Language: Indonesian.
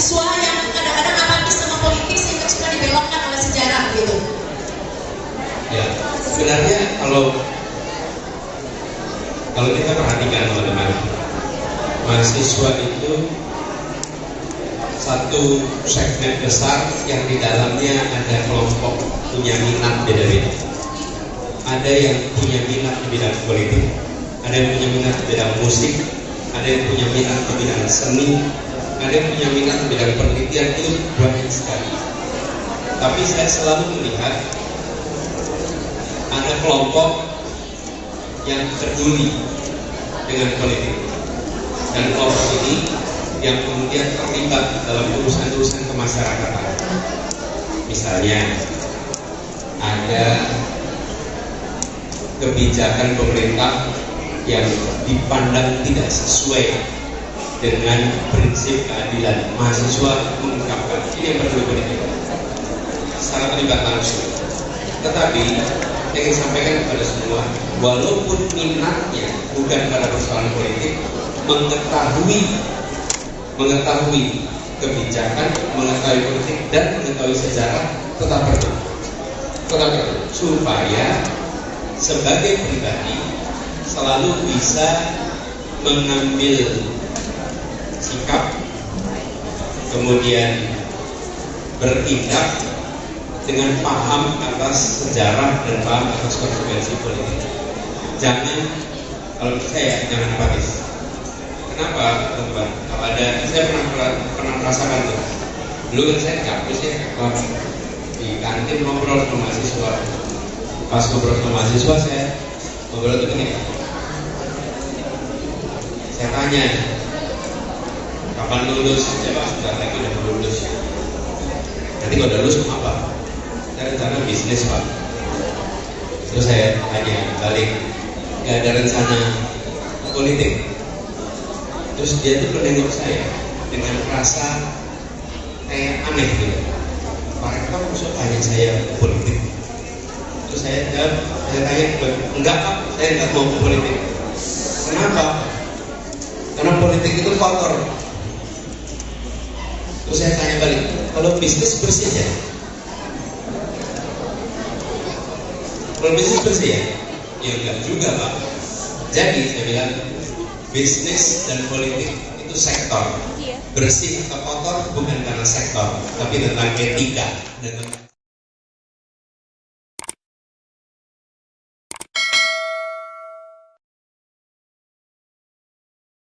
mahasiswa yang kadang-kadang apatis sama politik sehingga suka dibelokkan oleh sejarah gitu. Ya, sebenarnya kalau kita perhatikan teman-teman, mahasiswa itu satu segmen besar yang di dalamnya ada kelompok punya minat beda-beda. Ada yang punya minat di bidang politik, ada yang punya minat di bidang musik, ada yang punya minat di bidang seni, ada yang punya minat di bidang penelitian, itu banyak sekali. Tapi saya selalu melihat ada kelompok yang peduli dengan politik, dan kelompok ini yang kemudian terlibat dalam urusan-urusan kemasyarakatan. Misalnya ada kebijakan pemerintah yang dipandang tidak sesuai dengan prinsip keadilan, mahasiswa mengungkapkan ini yang peduli politik sangat terlibat langsung. Tetapi saya ingin sampaikan kepada semua, walaupun minatnya bukan pada persoalan politik, mengetahui kebijakan, mengetahui politik, dan mengetahui sejarah tetap perlu supaya sebagai pribadi selalu bisa mengambil sikap, kemudian bertindak dengan paham atas sejarah dan paham atas konsekuensi politik. Jangan, kalau saya jangan apatis. Kenapa, teman-teman? Kalau ada, saya pernah merasakan tuh. Dulu kan saya di kampus ya, di kantin ngobrol sama mahasiswa. Pas ngobrol sama mahasiswa, saya ngobrol itu begini. Saya tanya, kapan lulus? Ya Pak, sudah lagi udah lulus. Nanti kalau udah lulus mau apa? Saya rencana bisnis Pak. Terus saya tanya balik, gak ada rencana politik? Terus dia tuh menengok saya dengan rasa kayak aneh gitu. Pak Rektor maksud tanya saya politik. Terus saya jawab, saya tanya, enggak Pak, saya enggak mau politik. Kenapa? Karena politik itu kotor. Terus saya tanya balik, kalau bisnis bersih ya? Kalau bisnis bersih ya? Ya enggak juga Pak. Jadi saya bilang, bisnis dan politik itu sektor. Bersih atau kotor bukan karena sektor, tapi tentang etika dan